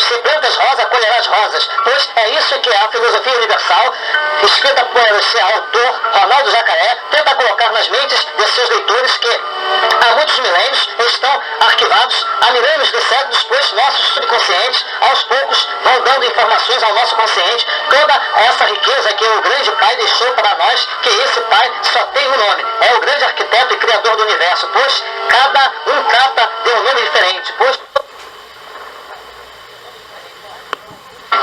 Se plantas rosa, colherás rosas, pois é isso que a filosofia universal, escrita por seu autor, Ronaldo Jacaré, tenta colocar nas mentes de seus leitores que há muitos milênios estão arquivados há milênios de séculos, pois nossos subconscientes, aos poucos, vão dando informações ao nosso consciente, toda essa riqueza que o grande Pai deixou para nós, que esse Pai só tem um nome, é o grande arquiteto e criador do universo, pois cada um trata de um nome diferente, pois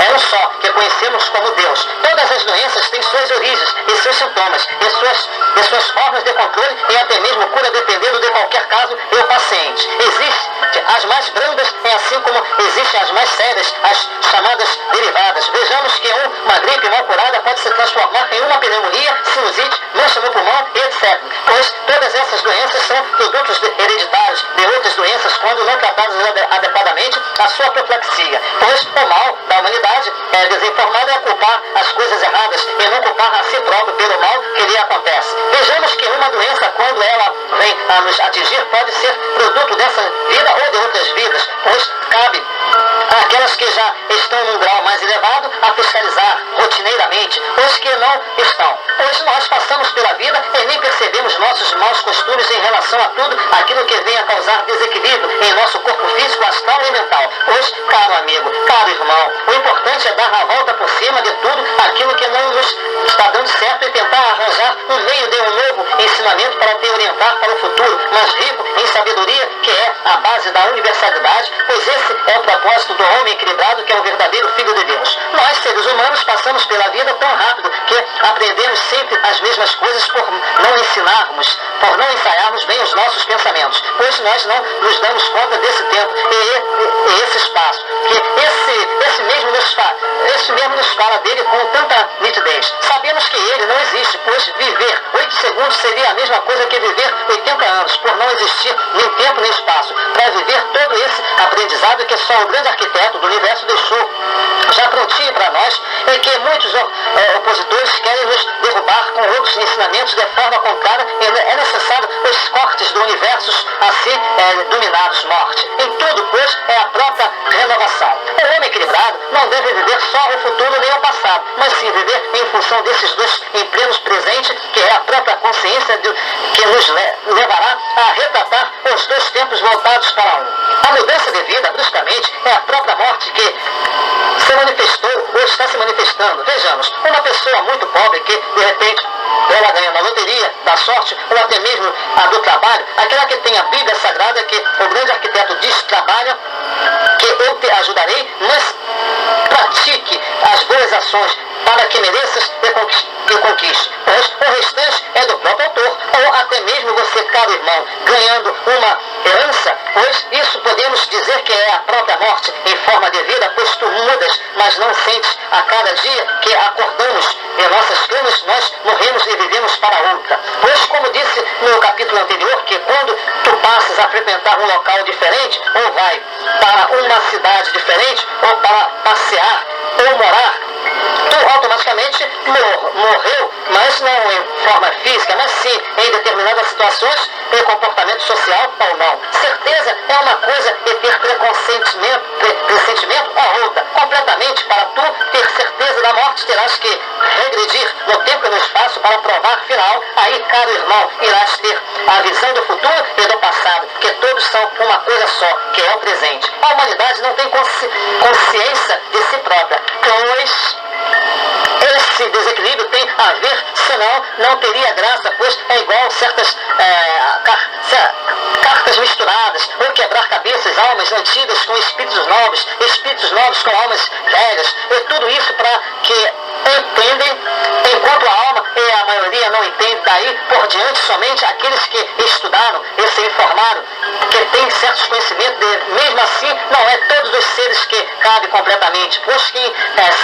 é um só, que conhecemos como Deus. Todas as doenças têm suas origens e seus sintomas, e suas formas de controle e até mesmo cura dependendo de qualquer caso e o paciente. Existem as mais brandas, assim como existem as mais sérias, as chamadas derivadas. Vejamos que uma gripe mal curada pode se transformar em uma pneumonia, sinusite, mancha no pulmão e etc. Pois todas essas doenças são produtos hereditários de outras doenças quando não tratadas adequadamente, a sua apoplexia. Pois o mal da humanidade desinformada é culpar as coisas erradas e não culpar a si próprio pelo mal que lhe acontece. Vejamos que uma doença, quando ela vem a nos atingir, pode ser produto dessa vida ou de outras vidas, pois cabe àquelas que já estão num grau mais elevado a fiscalizar rotineiramente os que não estão. Pois nós passamos pela vida e nem percebemos nossos maus costumes em relação a tudo aquilo que vem a causar desequilíbrio em nosso corpo físico, astral e mental. Pois, caro amigo, caro irmão, o importante é dar a volta por cima de tudo aquilo que não nos está dando certo e tentar arranjar um meio de um novo ensinamento para te orientar para o futuro, mas rico em sabedoria, que é a base da universalidade, pois esse é o propósito do homem equilibrado, que é o verdadeiro Filho de Deus. Nós, seres humanos, passamos pela vida tão rápido que aprendemos sempre as mesmas coisas por não ensinarmos, por não ensaiarmos bem os nossos pensamentos, pois nós não nos damos conta desse tempo e esse espaço, que esse mesmo nos fala dele com tanta nitidez. Sabemos que ele não existe, pois viver 8 segundos seria a mesma coisa que viver 80 anos, por não existir nem tempo nem espaço, para viver todo esse aprendizado que só o grande arquiteto do universo deixou já prontinho para nós, e que muitos opositores querem nos derrubar com outros ensinamentos de forma contrária. É necessário os cortes do universo assim dominados, morte. Em tudo, pois, é a própria renovação. O homem equilibrado não deve viver só o futuro nem o passado, mas sim viver em função desses dois em pleno presente, que é a própria consciência que nos levará a retratar os dois tempos voltados para um. A mudança de vida, bruscamente, é a própria morte que se manifestou ou está se manifestando. Vejamos, uma pessoa muito pobre que, de repente, ela ganha na loteria, da sorte, ou até mesmo a do trabalho, aquela que tem a Bíblia Sagrada, que o grande arquiteto diz: trabalha, que eu te ajudarei, mas pratique as boas ações para que mereças e conquiste. Pois o restante é do próprio autor, ou até mesmo você, caro irmão, ganhando uma herança, pois isso podemos dizer que é a própria morte em forma de vida, pois tu mudas, mas não sentes a cada dia que acordamos em nossas camas, nós morremos e vivemos para outra. Pois, como disse no capítulo anterior, que quando tu passas a frequentar um local diferente, ou vai para uma cidade diferente, ou para passear, ou morar, tu automaticamente morreu, mas não em forma física, mas sim em determinadas situações, em comportamento social ou não. Certeza é uma coisa e ter pressentimento é outra. Completamente, para tu ter certeza da morte, terás que regredir no tempo e no espaço para provar final. Aí, caro irmão, irás ter a visão do futuro e do passado, que todos são uma coisa só, que é o presente. A humanidade não tem consciência de si própria, pois esse desequilíbrio tem a ver, senão não teria graça, pois é igual certas cartas misturadas, ou quebrar cabeças, almas antigas com espíritos novos com almas velhas, e tudo isso para que entendem, enquanto a alma e a maioria não entende. Daí por diante, somente aqueles que estudaram e se informaram, que têm certos conhecimentos, mesmo assim não é todos os seres que cabe completamente, pois quem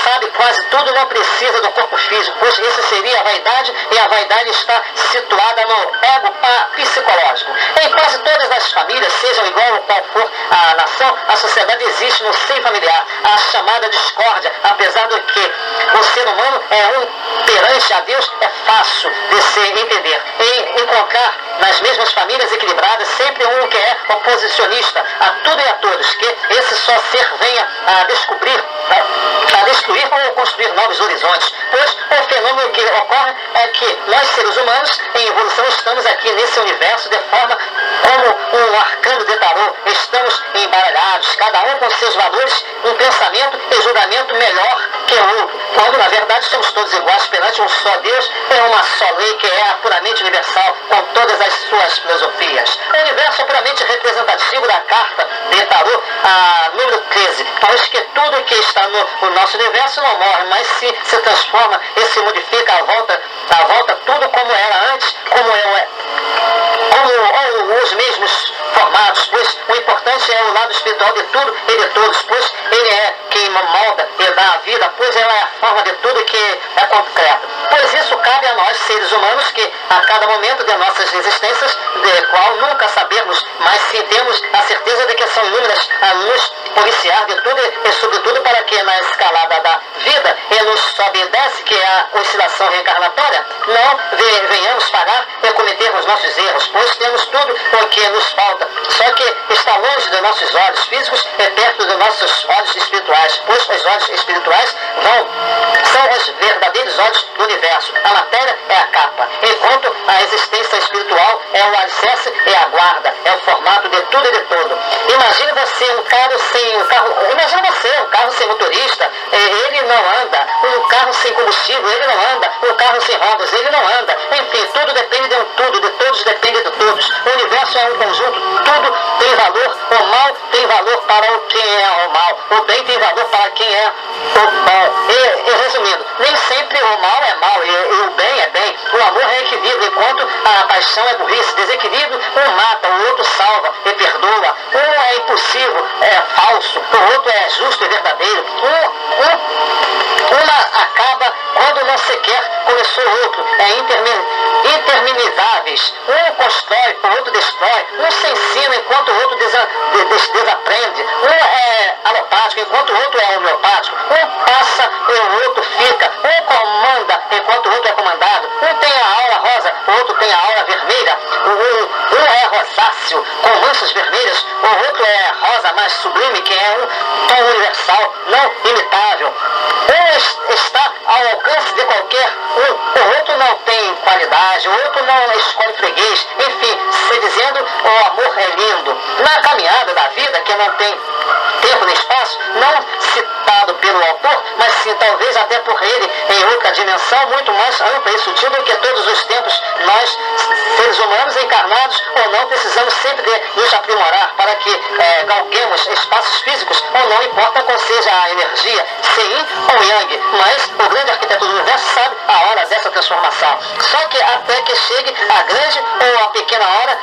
sabe quase tudo não precisa do corpo físico, pois essa seria a vaidade, e a vaidade está situada no ego psicológico. Em quase todas as famílias, sejam igual qual for a nação, a sociedade existe no seio familiar a chamada discórdia, apesar do que o ser humano é perante a Deus, é fácil de se entender. E encontrar nas as mesmas famílias equilibradas, sempre um que é oposicionista a tudo e a todos, que esse só ser venha a descobrir, a destruir ou construir novos horizontes. Pois o fenômeno que ocorre é que nós, seres humanos, em evolução, estamos aqui nesse universo de forma como um arcano de tarô. Estamos embaralhados, cada um com seus valores, um pensamento e julgamento melhor que o outro, quando na verdade somos todos iguais perante um só Deus, é uma só lei que é a puramente universal, com todas as suas filosofias. O universo é puramente representativo da carta de tarô, a número 13, pois que tudo que está no nosso universo não morre, mas se transforma e se modifica à volta tudo como era antes, como os mesmos formatos, pois o importante é o lado espiritual de tudo e de todos, pois ele é quem molda e dá a vida, pois ela é a forma de tudo que é concreta. Pois isso cabe a nós, seres humanos, que a cada momento de nossas existências, de qual nunca sabemos, mas sim temos a certeza de que são inúmeras a nos policiar de tudo e sobretudo para que na escalada da vida e nos sobe e desce, que é a oscilação reencarnatória, não venhamos parar e cometermos nossos erros, pois temos tudo o que nos falta, só que está longe dos nossos olhos físicos e perto dos nossos olhos espirituais, pois os olhos espirituais são os verdadeiros olhos do universo. A matéria é a capa, enquanto a existência espiritual é o alicerce e a guarda, é o formato de tudo e de todo. Imagine você um carro sem motorista, ele não anda, um carro sem combustível, ele não anda, um carro sem rodas, ele não anda, enfim, tudo depende de um tudo, de todos depende de todos. O universo é um conjunto, tudo tem valor, o mal tem valor para quem é o mal, o bem tem valor para quem é o bom. E resumindo, nem sempre o mal é mal e o bem é bem. O amor é equilíbrio, enquanto a paixão é burrice. Desequilíbrio, um mata, o outro salva e perdoa. Um é impulsivo, é falso, o outro é justo e verdadeiro. Uma acaba quando não se quer, começou o outro. É intermináveis. Um constrói, o outro destrói. Um se ensina enquanto o outro desaprende. Um é alopático enquanto o outro é homeopático. Um passa e o outro fica. Um comanda enquanto o outro é comandado. Um tem a aura rosa, o outro tem a aura vermelha. Um é rosáceo com manchas vermelhas, o outro é rosa mais sublime, que é um tom universal, não imitável. Um está ao alcance de qualquer um, o outro não tem qualidade, o outro não escolhe freguês, enfim, se dizendo, o amor é lindo. Na caminhada da vida, que não tem tempo nem espaço, não citado pelo autor, mas sim talvez até por ele em outra dimensão muito mais ampla e sutil do que todos os tempos, nós, seres humanos encarnados ou não, precisamos sempre de nos aprimorar para que galguemos espaços físicos, ou não importa qual seja a energia, se yin ou yang, mas o grande arquiteto do universo sabe a hora dessa transformação. Só que até que chegue a grande ou a pequena hora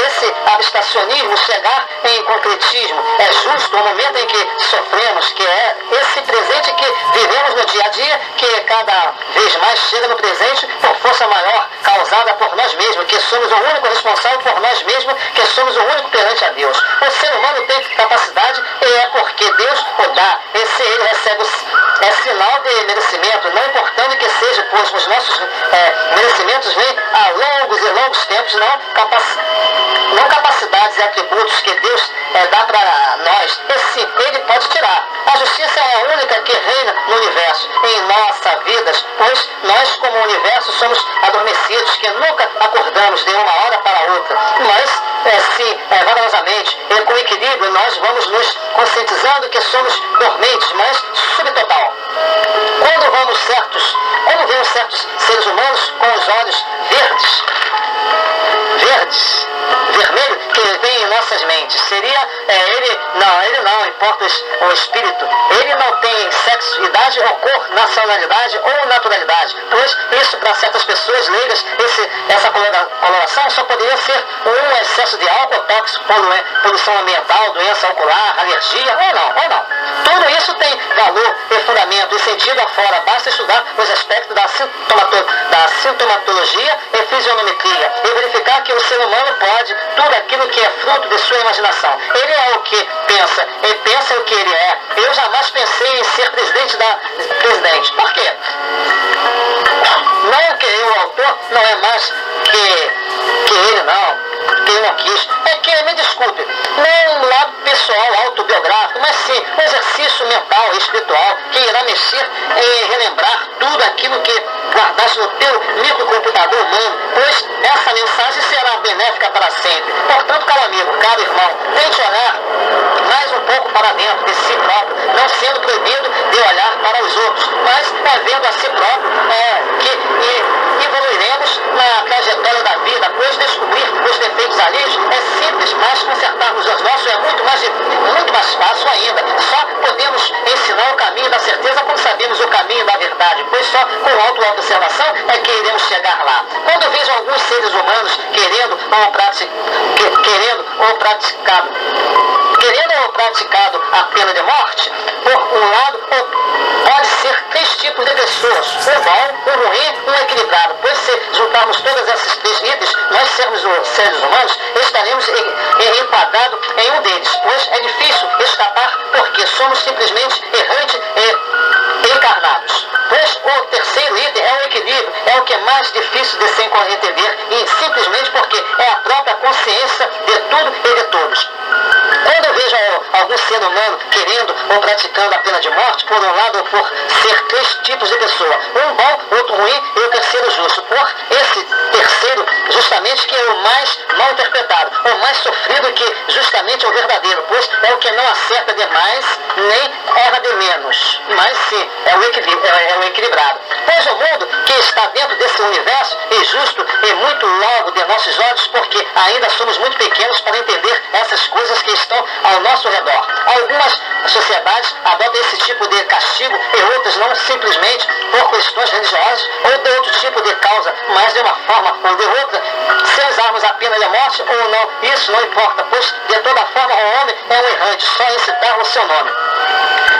esse abstracionismo chegar em concretismo, é justo o momento em que sofremos, que é esse presente que vivemos no dia a dia, que cada vez mais chega no presente por força maior, causada por nós mesmos, que somos o único responsável por nós mesmos, que somos o único perante a Deus. O ser humano tem capacidade e é porque Deus o dá. E se ele recebe sinal de merecimento, não importando que seja, pois os nossos merecimentos vêm a longos e longos tempos, não capacidades e atributos que Deus dá para nós. E sim, ele pode tirar. A justiça é a única que reina no universo, em nossas vidas, pois nós, como universo, somos adormecidos, que nunca acordamos de uma hora para outra. Mas, vagarosamente e com equilíbrio, nós vamos nos conscientizando que somos dormentes, mas subtotal. Quando vemos certos seres humanos com os olhos vermelho, que vem em nossas mentes, seria ele não importa o espírito, ele não tem sexo, idade ou cor, nacionalidade ou naturalidade, pois isso para certas pessoas leigas, essa coloração só poderia ser um excesso de álcool tóxico, poluição ambiental, doença ocular, alergia, ou não. Tudo isso tem valor e fundamento e sentido afora, basta estudar os aspectos da sintomatologia e fisionometria e verificar que o ser humano pode tudo aquilo que é fruto de sua imaginação. Ele é o que pensa, ele pensa o que ele é. Eu jamais pensei em ser presidente. Por quê? Não que o autor não é mais que ele desculpe, não um lado pessoal, autobiográfico, mas sim um exercício mental e espiritual que irá mexer e relembrar tudo aquilo que guardaste no teu microcomputador humano, pois essa mensagem será benéfica para sempre. Portanto, caro amigo, caro irmão, tente olhar mais um pouco para dentro de si próprio, não sendo proibido de olhar para os outros, mas vendo a si próprio que evoluiremos na trajetória da vida, pois descobrir os defeitos alheios é simples, mas consertarmos os nossos é muito mais fácil ainda. Só podemos ensinar o caminho da certeza quando sabemos o caminho da verdade, pois só com autoobservação é que iremos chegar lá. Quando vejo alguns seres humanos querendo ou praticado a pena de morte, por um lado, pode ser 3 tipos de pessoas: o bom, o ruim e o equilibrado. Pois se juntarmos todos esses 3 itens, nós sermos os seres humanos, estaremos enquadrados em um deles, pois é difícil escapar porque somos simplesmente errantes e encarnados. Pois o terceiro item é o equilíbrio, é o que é mais difícil de se entender, e simplesmente porque é a própria consciência de tudo e de todos. Quando eu vejo algum ser humano querendo ou praticando a pena de morte, por um lado, por ser 3 tipos de pessoa: um bom, outro ruim e o terceiro justo. Por esse terceiro, justamente, que é o mais mal interpretado, o mais sofrido, que justamente é o verdadeiro, pois é o que não acerta demais, nem erra de menos, mas sim, é o equilibrado. Pois o mundo que está dentro desse universo é justo e muito logo de nossos olhos, porque ainda somos muito pequenos para entender essas coisas que estão ao nosso redor. Algumas sociedades adotam esse tipo de castigo e outras não, simplesmente por questões religiosas ou de outro tipo de causa, mas de uma forma ou de outra, se usarmos a pena de morte ou não, isso não importa, pois de toda forma o homem é um errante, só em citar o seu nome.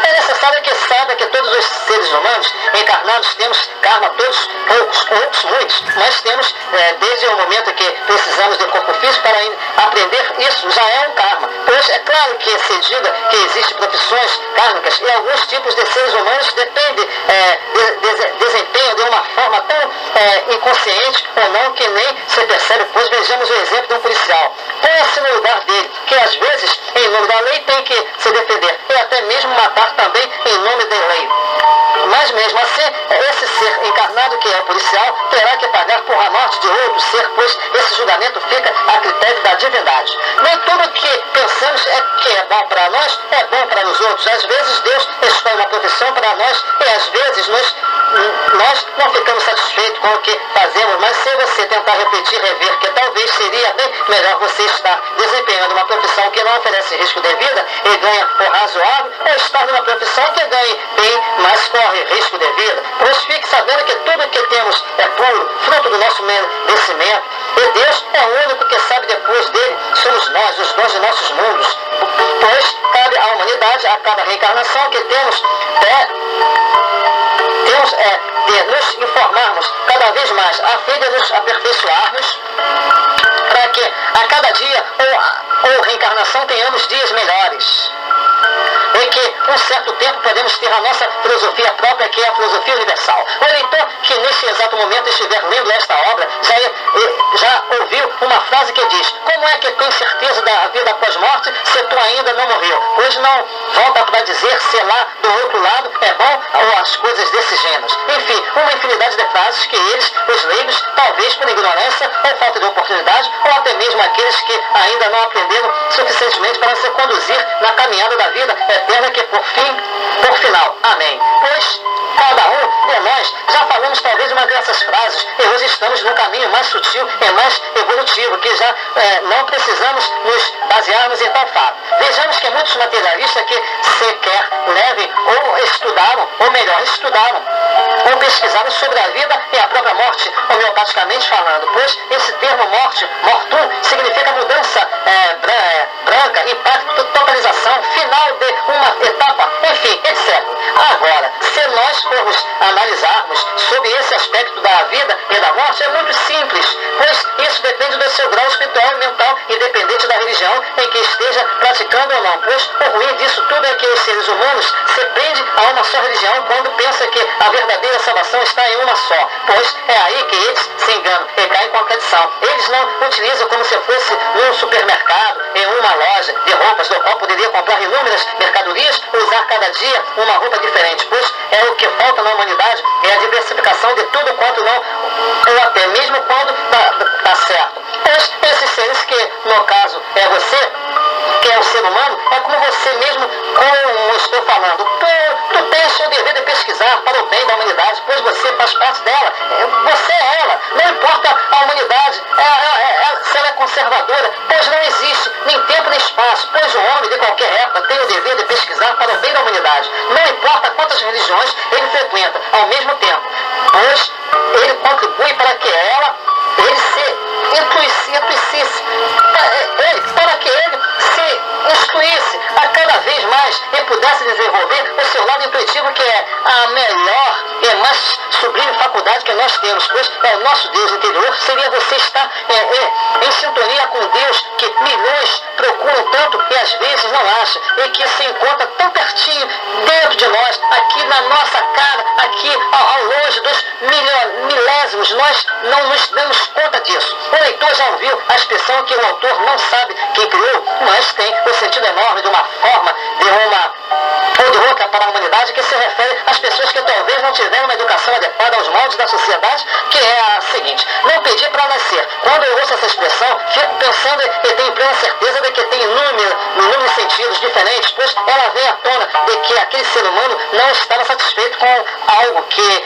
É necessário que saiba que todos os seres humanos encarnados temos karma, todos, poucos, outros, muitos, mas temos, desde o momento que precisamos de um corpo físico para aprender isso, já é um karma. Pois é claro que se diga que existem profissões kármicas e alguns tipos de seres humanos desempenham de uma forma tão inconsciente ou não que nem se percebe, pois vejamos o exemplo de um policial. Põe-se no lugar dele, que às vezes, em nome da lei, tem que se defender e até mesmo matar também em nome da lei. Mas mesmo assim, esse ser encarnado que é o policial terá que pagar por a morte de outro ser, pois esse julgamento fica a critério da divindade. Nem tudo que pensamos que é bom para nós é bom para os outros. Às vezes Deus escolhe uma profissão para nós e às vezes nós não ficamos satisfeitos com o que fazemos, mas se você tentar repetir, rever, que talvez seria bem melhor você estar desempenhando uma profissão que não oferece risco de vida e ganha o razoável, ou estar numa profissão que ganhe bem, mas corre risco de vida. Pois fique sabendo que tudo que temos é puro, fruto do nosso merecimento, e Deus é o único que sabe depois dele, somos nós, os dons de nossos mundos. Pois cabe à humanidade, a cada reencarnação que temos de nos informarmos cada vez mais, a fim de nos aperfeiçoarmos, para que a cada dia ou reencarnação tenhamos dias melhores. E que um certo tempo podemos ter a nossa filosofia própria, que é a filosofia universal. O leitor que nesse exato momento estiver lendo esta obra já ouviu uma frase que diz: como é que tem certeza da vida após morte se tu ainda não morreu? Pois não volta para dizer se lá do outro lado é bom ou as coisas desse gênero. Enfim, uma infinidade de frases que eles, os leigos, talvez por ignorância ou falta de oportunidade, ou até mesmo aqueles que ainda não aprenderam suficientemente para se conduzir na caminhada da vida eterna, que por final. Amém. Pois cada um de nós já falamos talvez uma dessas frases e hoje estamos num caminho mais sutil e mais evolutivo, que já não precisamos nos basearmos em tal fato. Vejamos que muitos materialistas que sequer levem ou estudaram, ou melhor, estudaram ou pesquisaram sobre a vida e a própria morte, homeopaticamente falando, pois esse termo mortum, significa mudança branca, impacto, totalização, final de uma etapa, enfim, etc. Agora, se nós formos analisarmos sobre esse aspecto da vida e da morte, é muito simples, pois isso depende do seu grau espiritual e mental, independente da religião em que esteja praticando ou não, pois o ruim disso tudo é que os seres humanos se prendem a uma só religião quando pensa que a verdadeira salvação está em uma só, pois é aí que eles se enganam e caem em contradição. Eles não utilizam como se fosse num supermercado, em uma loja de roupas, do qual poderia comprar inúmeras mercadorias, usar cada dia uma roupa diferente, pois é o que falta na humanidade, é a diversificação de tudo quanto não, ou até mesmo quando dá certo. Pois esses seres que, no caso, é você, que é o ser humano, é como você mesmo, como estou falando, tu tens o dever de pesquisar para o bem da humanidade, pois você faz parte dela, você é ela, não importa a humanidade, se ela é conservadora, pois não existe nem tempo nem espaço, pois o homem de qualquer época tem o dever de pesquisar para o bem da humanidade, não importa quantas religiões ele frequenta ao mesmo tempo, pois ele contribui para que ele se intuísse, para que ele se instruísse a cada vez mais e pudesse desenvolver o seu lado intuitivo, que é a melhor e mais sublime faculdade que nós temos, pois é o nosso Deus interior. Seria você estar em sintonia com Deus que milhões procuram tanto e às vezes não acham, e que se encontra tão pertinho dentro de nós, aqui na nossa cara, aqui ao longe dos milésimos. Nós não nos damos conta disso. O leitor já ouviu a expressão que o autor não sabe quem criou, mas tem o sentido enorme de uma forma, ou de outra para a humanidade, que se refere às pessoas que talvez não tiveram uma educação adequada aos moldes da sociedade, que é a seguinte: não pedir para nascer. Quando eu ouço essa expressão, fico pensando e tenho plena certeza de que tem inúmeros sentidos diferentes, pois ela vem à tona de que aquele ser humano não estava satisfeito com algo que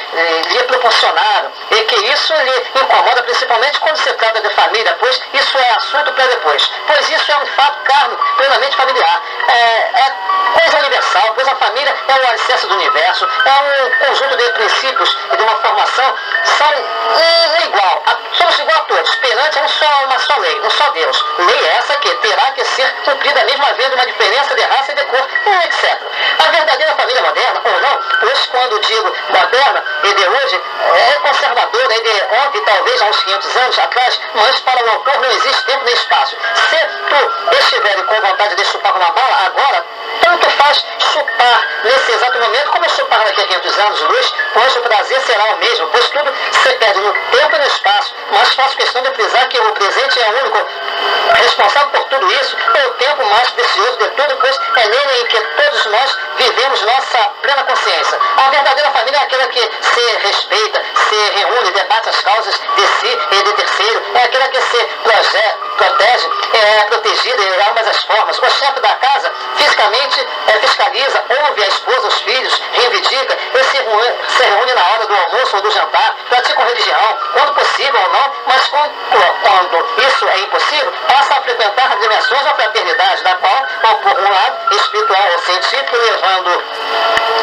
lhe proporcionaram, e que isso lhe incomoda principalmente quando se trata de família, pois isso é assunto para depois, pois isso é um fato kármico, plenamente familiar, é coisa universal, pois a família é o alicerce do universo, é um conjunto de princípios e de uma formação, somos igual a todos, perante uma só lei, um só Deus. Lei essa que terá que ser cumprida mesmo havendo uma diferença de raça e de cor, etc. A verdadeira família moderna, ou não, pois quando digo moderna e de hoje, é conservadora e de ontem, talvez há uns 500 anos atrás, mas para o autor não existe tempo nem espaço. Se tu estiver com vontade de chupar uma bala agora, tanto faz chupar nesse exato momento como chupar daqui a 500 anos luz, pois o prazer será o mesmo, pois tudo se perde no tempo e no espaço, mas faço questão de frisar que o presente é o único responsável por tudo isso, é o tempo mais precioso de tudo, pois é nele em que todos nós vivemos nossa plena consciência. A verdadeira família é aquela que se respeita, se reúne, debate as causas de si e de terceiro, é aquela que se protege, é protegida em ambas as formas. O chefe da casa fisicamente fiscaliza, ouve a esposa, os filhos, reivindica e se reúne na hora do almoço ou do jantar, pratica religião, quando possível ou não, mas quando isso é impossível, passa a frequentar dimensões da fraternidade, da qual, por um lado, espiritual ou científico,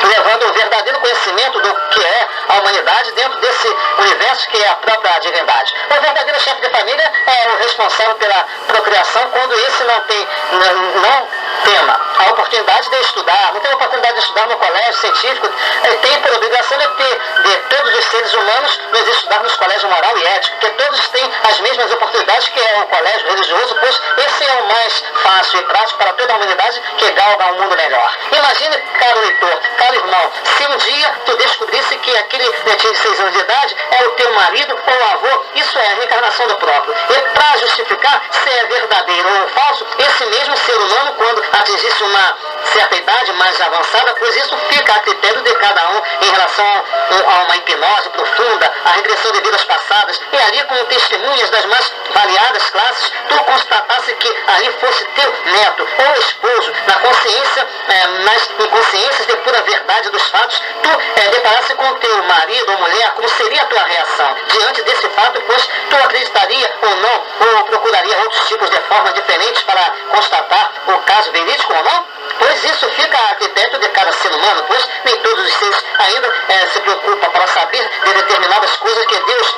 levando o verdadeiro conhecimento do que é a humanidade dentro desse universo que é a própria divindade. O verdadeiro chefe de família é o responsável pela procriação quando esse não tema a oportunidade de estudar, não tem a oportunidade de estudar no colégio científico, tem por obrigação de todos os seres humanos nos estudar nos colégios moral e ético, que todos têm as mesmas oportunidades que é o colégio religioso, pois esse é o mais fácil e prático para toda a humanidade que galga um mundo melhor. Imagine, caro leitor, caro irmão, se um dia tu descobrisse que aquele netinho de 6 anos de idade é o teu marido ou avô, isso é a reencarnação do próprio. E para justificar se é verdadeiro ou falso, esse mesmo ser humano, quando atingisse uma certa idade mais avançada, pois isso fica a critério de cada um em relação a uma hipnose profunda, a regressão de vidas passadas, e ali com testemunhas das mais variadas classes, tu constatasse que ali fosse teu neto ou esposo, na consciência, nas inconsciências de pura verdade dos fatos, tu deparasse com teu marido ou mulher, como seria a tua reação diante desse fato, pois tu acreditaria ou não, ou procuraria outros tipos de formas diferentes para constatar o caso verídico ou não? Pois isso fica a critério de cada ser humano, pois nem todos os seres ainda se preocupam para saber de determinadas coisas que Deus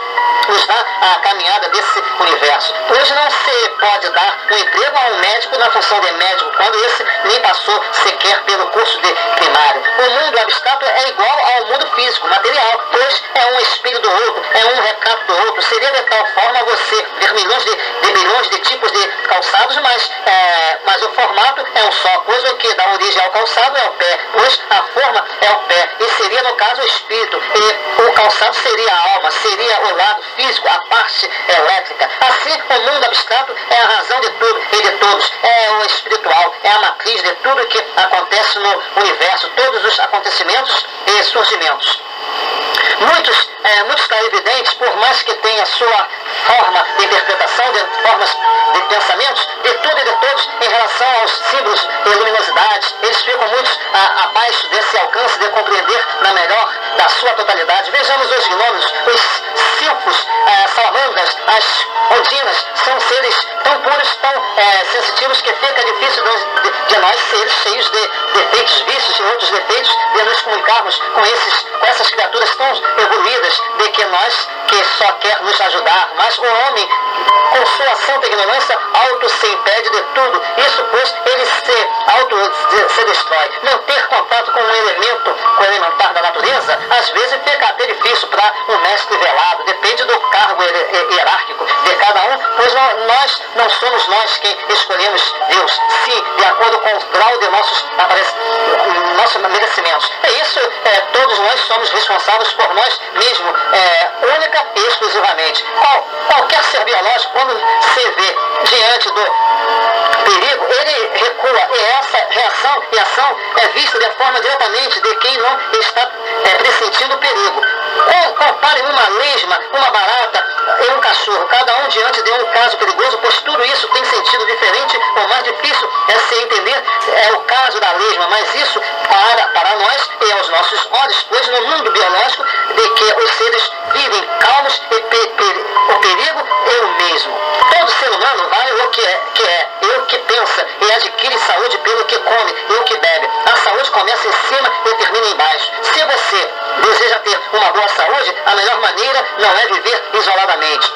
nos dá a caminhada desse universo. Hoje não se pode dar um emprego a um médico na função de médico, quando esse nem passou sequer pelo curso de primário. O mundo abstrato é igual ao mundo físico, material, pois é um espelho do outro, é um retrato do outro. Seria de tal forma você ver milhões de bilhões de tipos de calçados, mas mas o formato é um só, pois o que dá origem ao calçado é o pé, pois a forma é o pé, e seria no caso o espírito, e o calçado seria a alma, seria o lado físico, a parte elétrica. Assim, o mundo abstrato é a razão de tudo e de todos, é o espiritual, é a matriz de tudo que acontece no universo, todos os acontecimentos e surgimentos. Muitos clarividentes, por mais que tenha sua forma de interpretação, de formas de pensamentos, de tudo e de todos, em relação aos símbolos e luminosidades, eles ficam muito abaixo desse alcance de compreender na melhor da sua totalidade. Vejamos os gnômenos, os silfos, salamandras, as ondinas, são seres tão puros, tão sensitivos, que fica difícil de nós, seres cheios de defeitos, vícios e outros defeitos, de nos comunicarmos com essas criaturas tão evoluídas, de que nós, que só quer nos ajudar, mas o homem, com sua santa ignorância, se impede de tudo. Isso, pois, ele se destrói. Não ter contato com um elemento, com o elementar da natureza, às vezes fica até difícil para um mestre velado. Depende do cargo hierárquico de cada um, pois nós não somos nós quem escolhemos Deus, sim, de acordo com o grau de nossos merecimentos. É isso, todos nós somos responsáveis por nós mesmos, única e exclusivamente. Qualquer ser biológico, quando se vê diante do perigo, ele recua, e essa reação e ação é vista de forma diretamente de quem não está pressentindo o perigo. Compare uma lesma, uma barata e um cachorro, cada um diante de um caso perigoso, pois tudo isso tem sentido diferente. O mais difícil é se entender o caso da lesma, mas isso para nós e aos nossos olhos, pois no mundo biológico de que os seres vivem calmos e o perigo é o mesmo. Todo ser humano vale o que é e o que pensa, e adquire saúde pelo que come e o que bebe. A saúde começa em cima e termina embaixo. Se você deseja ter uma boa saúde, a melhor maneira não é viver isoladamente,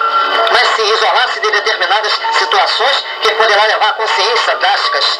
mas sim isolar-se de determinadas situações que poderá levar a consequências drásticas,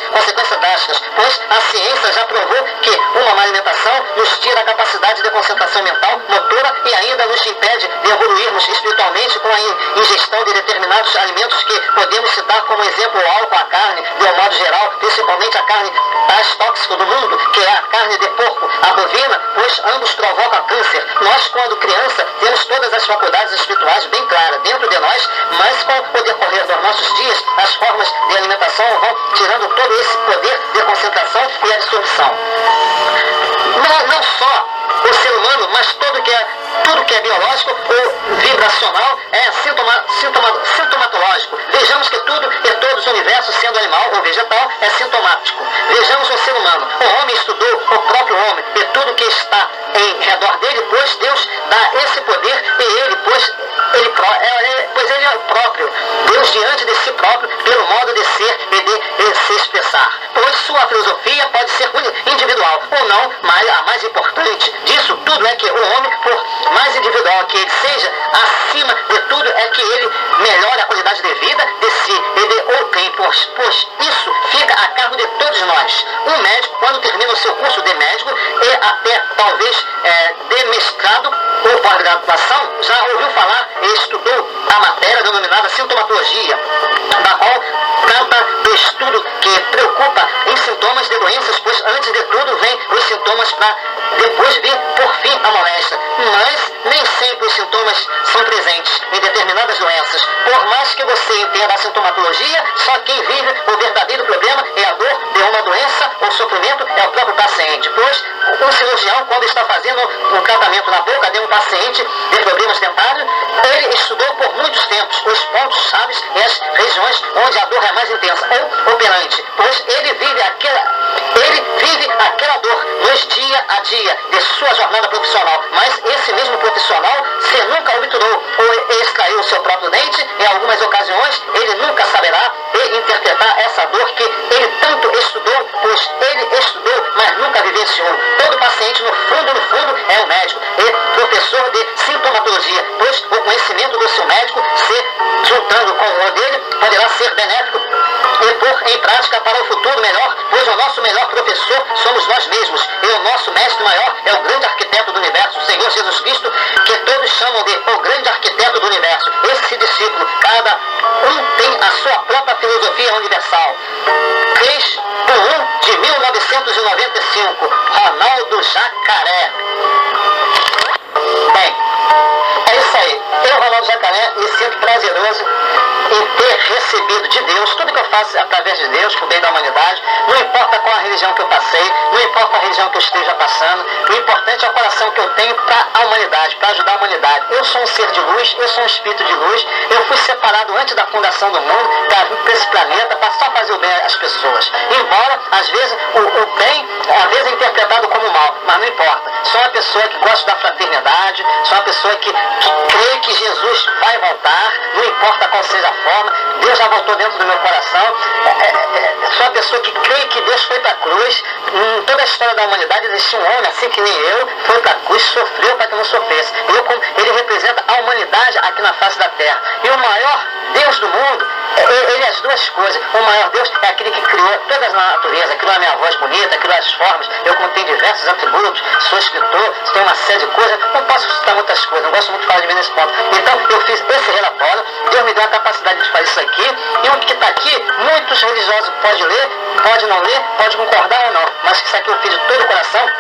pois a ciência já provou que uma má alimentação nos tira a capacidade de concentração mental, motora, e ainda nos impede de evoluirmos espiritualmente com a ingestão de determinados alimentos que podemos citar como exemplo o álcool, a carne, de um modo geral, principalmente a carne mais tóxica do mundo, que é a carne de porco, a bovina, pois ambos provocam câncer. Nós, quando criança, temos todas as faculdades espirituais bem claras dentro de nós, mas com o decorrer dos nossos dias, as formas de alimentação vão tirando todo esse poder de concentração e absorção. Não só o ser humano, mas tudo que é biológico ou vibracional é sintomatológico. Vejamos que tudo e todos o universo, sendo animal ou vegetal, é sintomático. Vejamos o ser humano. O homem estudou o próprio homem e tudo que está em redor dele, pois Deus dá esse poder e ele, pois ele é o próprio Deus diante de si próprio, pelo modo de ser e de se expressar. Pois sua filosofia pode ser individual ou não, mas a mais importante disso tudo é que o homem, por mais individual que ele seja, acima de tudo é que ele melhore a qualidade de vida de si e de outrem, pois isso fica a cargo de todos nós. Um médico, quando termina o seu curso de médico e até talvez de mestrado ou pós-graduação, já ouviu falar e estudou a matéria denominada sintomatologia, da qual trata do estudo que preocupa em sintomas de doenças, pois antes de tudo vem os sintomas para depois vir por fim a moléstia. Mas nem sempre os sintomas são presentes em determinadas doenças. Por mais que você entenda a sintomatologia, só quem vive o verdadeiro problema é a dor de uma doença ou sofrimento é o próprio paciente. Pois um cirurgião, quando está fazendo um tratamento na boca de um paciente de problemas dentários, ele estudou por muitos tempos os pontos chaves e as regiões onde a dor é mais intensa ou operante, pois ele vive aquela dor nos dia a dia de sua jornada profissional. Mas esse mesmo profissional, se nunca obturou ou extraiu o seu próprio dente, em algumas ocasiões ele nunca saberá interpretar essa dor que ele tanto estudou, pois ele estudou, mas nunca vivenciou. Todo paciente, no fundo, é um médico e professor de sintomatologia, pois o conhecimento do seu médico, se juntando com o dele, poderá ser benéfico e pôr em prática para o futuro melhor, pois o nosso melhor professor somos nós mesmos, e o nosso mestre maior é o grande arquiteto do universo, o Senhor Jesus Cristo, que todos chamam de o grande arquiteto do universo. Esse discípulo, cada um tem a sua própria filosofia universal. 1995, Ronaldo Jacaré. Bem, é isso aí. Eu, Ronaldo Jacaré, me sinto prazeroso em ter recebido de Deus tudo que eu faço através de Deus, por bem da humanidade. Não importa qual a religião que eu passei, não importa a religião que eu esteja passando, o importante é o coração que eu tenho para a humanidade, para ajudar a humanidade. Eu sou um ser de luz, eu sou um espírito de luz, eu fui separado antes da fundação do mundo para esse planeta, para só fazer o bem às pessoas. Embora, às vezes, o bem, às vezes é interpretado como mal, mas não importa. Sou uma pessoa que gosta da fraternidade, sou uma pessoa que crê que Jesus vai voltar, não importa qual seja a forma, Deus já voltou dentro do meu coração. Sou uma pessoa que crê que Deus foi para a cruz. Em toda a história da humanidade existiu um homem, assim que nem eu, foi para a cruz, sofreu para que eu não sofresse. Ele representa a humanidade aqui na face da terra. E o maior Deus do mundo, ele é as duas coisas. O maior Deus é aquele que criou toda a natureza, criou a minha voz bonita, criou as formas. Eu, como tenho diversos atributos, sou escritor, tenho uma série de coisas, não posso citar muitas coisas, não gosto muito de falar de mim nesse ponto. Então, eu fiz esse relatório, Deus me deu a capacidade de fazer isso aqui, e o que está aqui, muitos religiosos podem ler, pode não ler, pode concordar ou não, mas isso aqui eu fiz de todo o coração,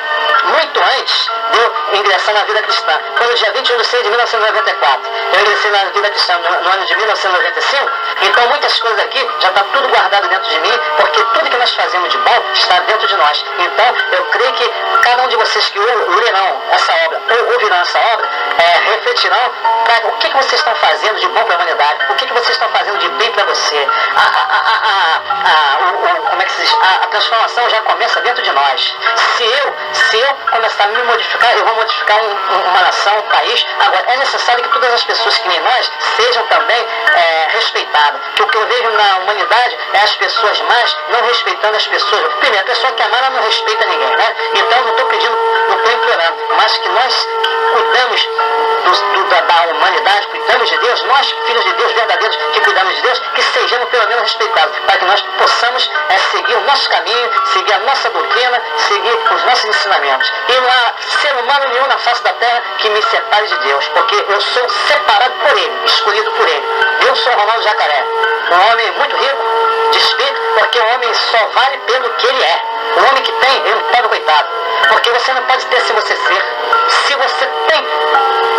muito antes de eu ingressar na vida cristã. Foi no dia 21 de 6 de 1994. Eu ingressei na vida cristã no ano de 1995, então muitas coisas aqui já está tudo guardado dentro de mim, porque tudo que nós fazemos de bom está dentro de nós. Então, eu creio que cada um de vocês que lerão essa obra, ou ouvirão essa obra, refletirão para o que vocês estão fazendo de bom para a humanidade, o que vocês estão fazendo de bem para você. Como é que se diz? A transformação já começa dentro de nós. Se eu começar a me modificar, eu vou modificar uma nação, um país. Agora, é necessário que todas as pessoas que nem nós sejam também respeitadas. Que o que eu vejo na humanidade é as pessoas mais não respeitando as pessoas. Primeiro, a pessoa que ama, ela não respeita ninguém, né? Então, não estou pedindo, não estou implorando, mas que nós cuidamos da humanidade, cuidamos de Deus, nós, filhos de Deus, verdadeiros, que cuidamos de Deus, que sejamos pelo menos respeitados, para que nós possamos seguir o nosso caminho, seguir a nossa doutrina, seguir os nossos ensinamentos. E não há ser humano nenhum na face da terra que me separe de Deus, porque eu sou separado por Ele, escolhido por Ele. Eu sou Ronaldo Jacaré, um homem muito rico de espírito, porque o homem só vale pelo que ele é. O homem que tem, ele não pode, coitado, porque você não pode ter se você ser. Se você tem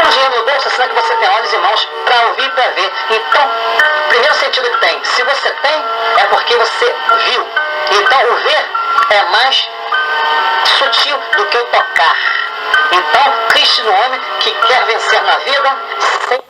um dinheiro no bolso, será que você tem olhos e mãos para ouvir e para ver. Então, o primeiro sentido que tem, se você tem, é porque você viu. Então, o ver é mais sutil do que o tocar. Então, Cristo no homem que quer vencer na vida sem